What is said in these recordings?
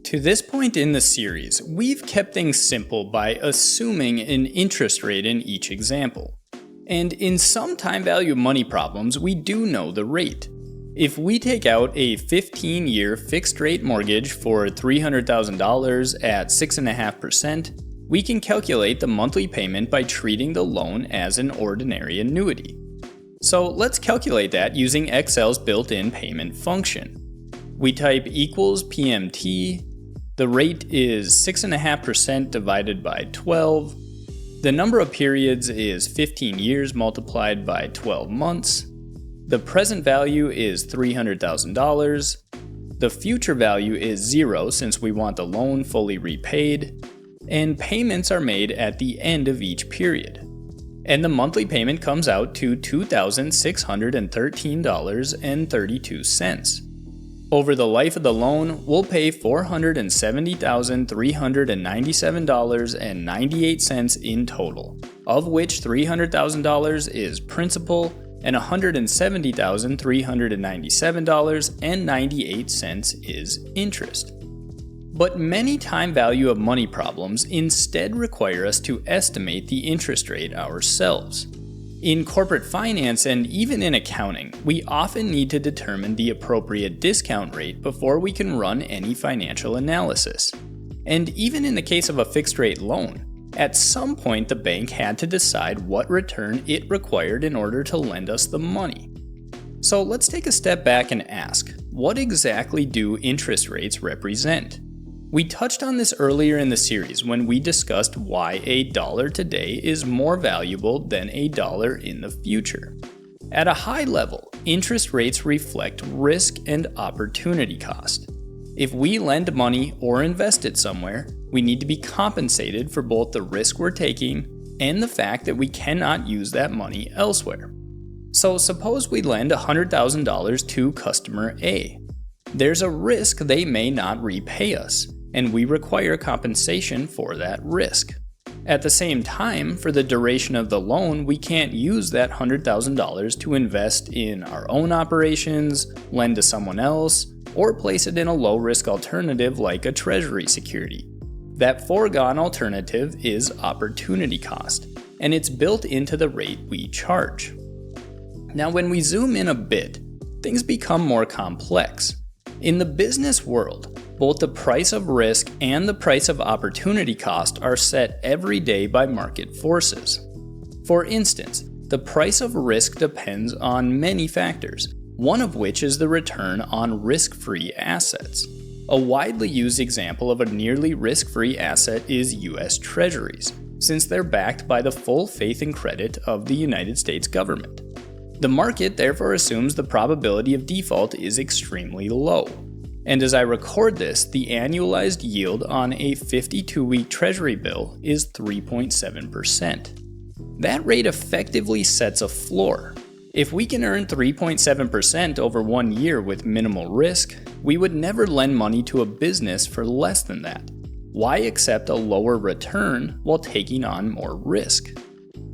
To this point in the series, we've kept things simple by assuming an interest rate in each example. And in some time value of money problems, we do know the rate. If we take out a 15-year fixed-rate mortgage for $300,000 at 6.5%, we can calculate the monthly payment by treating the loan as an ordinary annuity. So let's calculate that using Excel's built-in payment function. We type equals PMT, the rate is 6.5% divided by 12, the number of periods is 15 years multiplied by 12 months, the present value is $300,000, the future value is 0 since we want the loan fully repaid, and payments are made at the end of each period. And the monthly payment comes out to $2,613.32. Over the life of the loan, we'll pay $470,397.98 in total, of which $300,000 is principal and $170,397.98 is interest. But many time value of money problems instead require us to estimate the interest rate ourselves. In corporate finance and even in accounting, we often need to determine the appropriate discount rate before we can run any financial analysis. And even in the case of a fixed-rate loan, at some point the bank had to decide what return it required in order to lend us the money. So let's take a step back and ask, what exactly do interest rates represent? We touched on this earlier in the series when we discussed why a dollar today is more valuable than a dollar in the future. At a high level, interest rates reflect risk and opportunity cost. If we lend money or invest it somewhere, we need to be compensated for both the risk we're taking and the fact that we cannot use that money elsewhere. So suppose we lend $100,000 to customer A. There's a risk they may not repay us, and we require compensation for that risk. At the same time, for the duration of the loan, we can't use that $100,000 to invest in our own operations, lend to someone else, or place it in a low-risk alternative like a Treasury security. That foregone alternative is opportunity cost, and it's built into the rate we charge. Now, when we zoom in a bit, things become more complex. In the business world, both the price of risk and the price of opportunity cost are set every day by market forces. For instance, the price of risk depends on many factors, one of which is the return on risk-free assets. A widely used example of a nearly risk-free asset is U.S. Treasuries, since they're backed by the full faith and credit of the United States government. The market therefore assumes the probability of default is extremely low. And as I record this, the annualized yield on a 52-week Treasury bill is 3.7%. That rate effectively sets a floor. If we can earn 3.7% over 1 year with minimal risk, we would never lend money to a business for less than that. Why accept a lower return while taking on more risk?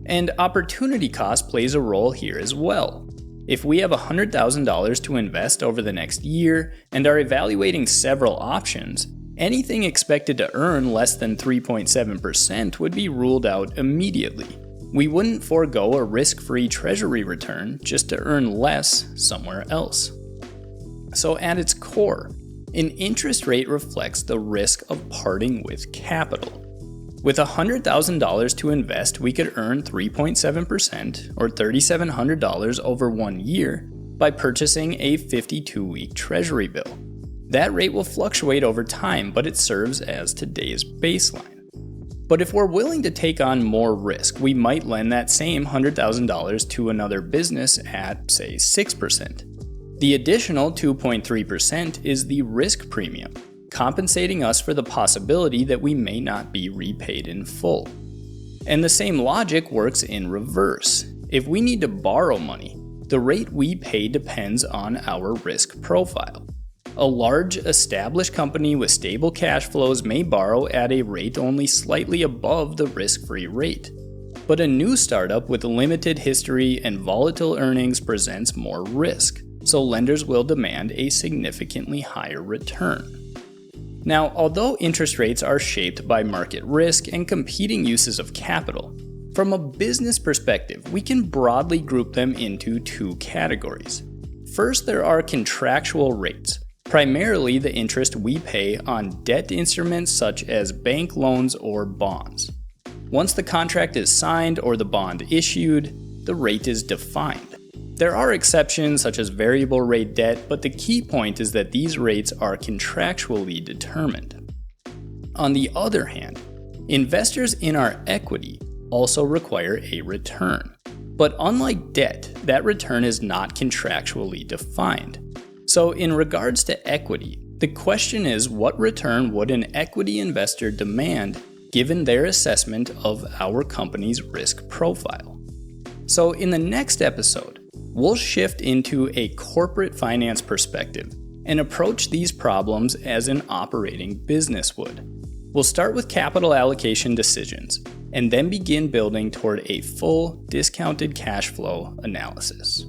And opportunity cost plays a role here as well. If we have $100,000 to invest over the next year and are evaluating several options, anything expected to earn less than 3.7% would be ruled out immediately. We wouldn't forego a risk-free Treasury return just to earn less somewhere else. So at its core, an interest rate reflects the risk of parting with capital. With $100,000 to invest, we could earn 3.7% or $3,700 over 1 year by purchasing a 52-week Treasury bill. That rate will fluctuate over time, but it serves as today's baseline. But if we're willing to take on more risk, we might lend that same $100,000 to another business at, say, 6%. The additional 2.3% is the risk premium, compensating us for the possibility that we may not be repaid in full. And the same logic works in reverse. If we need to borrow money, the rate we pay depends on our risk profile. A large, established company with stable cash flows may borrow at a rate only slightly above the risk-free rate. But a new startup with limited history and volatile earnings presents more risk, so lenders will demand a significantly higher return. Now, although interest rates are shaped by market risk and competing uses of capital, from a business perspective, we can broadly group them into two categories. First, there are contractual rates, primarily the interest we pay on debt instruments such as bank loans or bonds. Once the contract is signed or the bond issued, the rate is defined. There are exceptions such as variable rate debt, but the key point is that these rates are contractually determined. On the other hand, investors in our equity also require a return. But unlike debt, that return is not contractually defined. So in regards to equity, the question is, what return would an equity investor demand given their assessment of our company's risk profile? So in the next episode, we'll shift into a corporate finance perspective and approach these problems as an operating business would. We'll start with capital allocation decisions and then begin building toward a full discounted cash flow analysis.